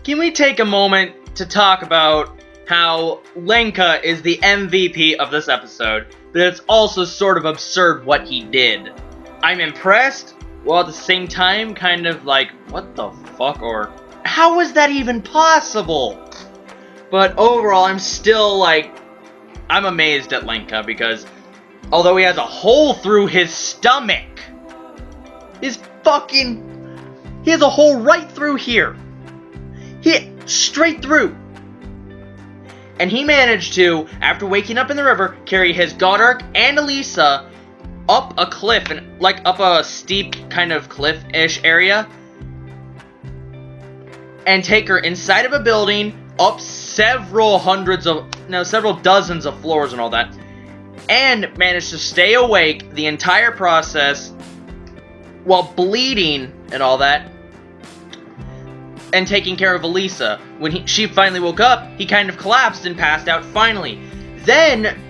can we take a moment to talk about how Lenka is the MVP of this episode, but it's also sort of absurd what he did. I'm impressed, while at the same time kind of like, what the fuck, or how is that even possible? But overall, I'm still like, I'm amazed at Lenka because although he has a hole through his stomach, he has a hole right through here. Straight through. And he managed to, after waking up in the river, carry his Goddard and Alisa up a cliff, and like up a steep kind of cliff-ish area, and take her inside of a building, up several dozens of floors and all that, and managed to stay awake the entire process while bleeding and all that, and taking care of Alisa. When she finally woke up, he kind of collapsed and passed out finally. Then,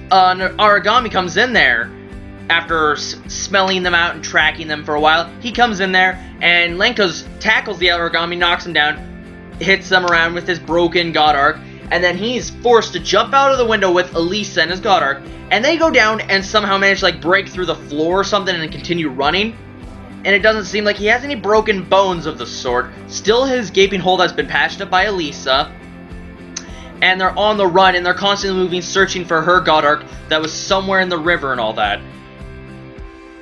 Origami comes in there, after smelling them out and tracking them for a while. He comes in there, and Lenka tackles the Origami, knocks him down, hits them around with his broken Goddard, and then he's forced to jump out of the window with Alisa and his Goddard, and they go down and somehow manage to like break through the floor or something and continue running. And it doesn't seem like he has any broken bones of the sort. Still his gaping hole that's been patched up by Alisa. And they're on the run, and they're constantly moving, searching for her Goddard that was somewhere in the river and all that.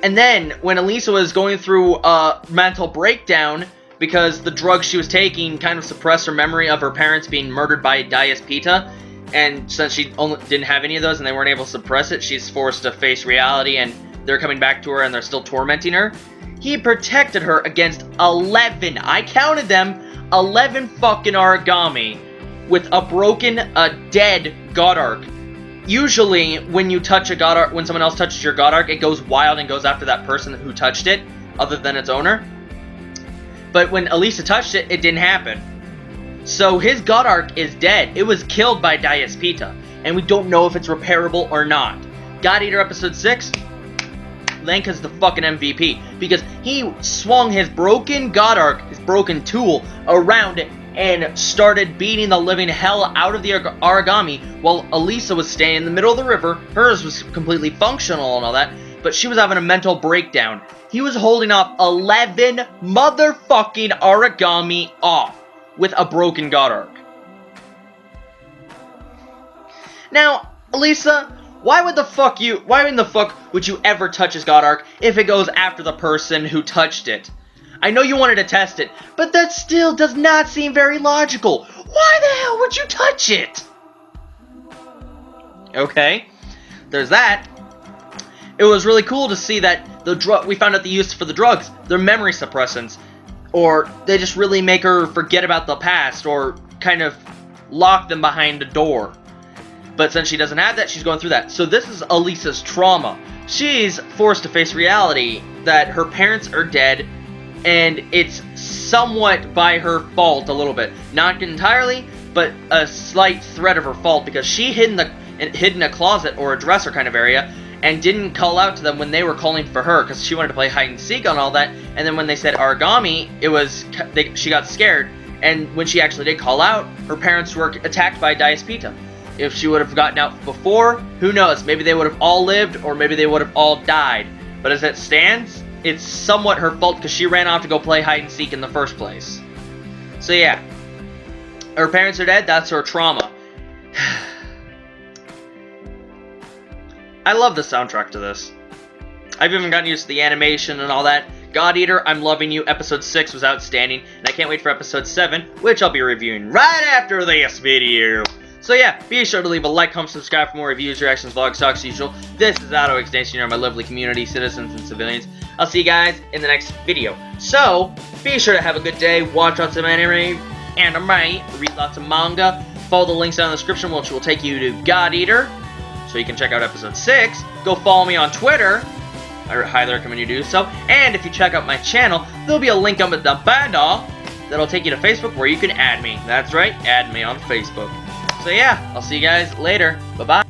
And then, when Alisa was going through a mental breakdown, because the drugs she was taking kind of suppressed her memory of her parents being murdered by Pita, and since she didn't have any of those and they weren't able to suppress it, she's forced to face reality, and they're coming back to her and they're still tormenting her. He protected her against 11, I counted them, 11 fucking Origami with a dead Goddard. Usually, when you touch a Goddard, when someone else touches your Goddard, it goes wild and goes after that person who touched it, other than its owner. But when Alisa touched it, it didn't happen. So his Goddard is dead. It was killed by Pita, and we don't know if it's repairable or not. God Eater Episode 6, Lenka's the fucking MVP, because he swung his broken Goddard, his broken tool, around and started beating the living hell out of the Origami while Alisa was staying in the middle of the river. Hers was completely functional and all that, but she was having a mental breakdown. He was holding off 11 motherfucking Origami off with a broken Goddard. Now, Alisa, why in the fuck would you ever touch his Goddard if it goes after the person who touched it? I know you wanted to test it, but that still does not seem very logical. Why the hell would you touch it? Okay, there's that. It was really cool to see that we found out the use for the drugs. They're memory suppressants, or they just really make her forget about the past, or kind of lock them behind a door. But since she doesn't have that, she's going through that. So this is Alisa's trauma. She's forced to face reality that her parents are dead, and it's somewhat by her fault a little bit. Not entirely, but a slight thread of her fault, because she hid in a closet or a dresser kind of area and didn't call out to them when they were calling for her, because she wanted to play hide and seek on all that. And then when they said Origami, she got scared, and when she actually did call out, her parents were attacked by Pita. If she would have gotten out before, who knows? Maybe they would have all lived, or maybe they would have all died. But as it stands, it's somewhat her fault because she ran off to go play hide and seek in the first place. So yeah, her parents are dead. That's her trauma. I love the soundtrack to this. I've even gotten used to the animation and all that. God Eater, I'm loving you. Episode 6 was outstanding, and I can't wait for episode 7, which I'll be reviewing right after this video. So yeah, be sure to leave a like, comment, subscribe for more reviews, reactions, vlogs, talks, as usual. This is Auto Extension, you're my lovely community, citizens, and civilians. I'll see you guys in the next video. So, be sure to have a good day, watch lots of anime, read lots of manga, follow the links down in the description, which will take you to God Eater, so you can check out episode 6. Go follow me on Twitter. I highly recommend you do so. And if you check out my channel, there'll be a link up at the bottom that'll take you to Facebook where you can add me. That's right, add me on Facebook. So yeah, I'll see you guys later. Bye-bye.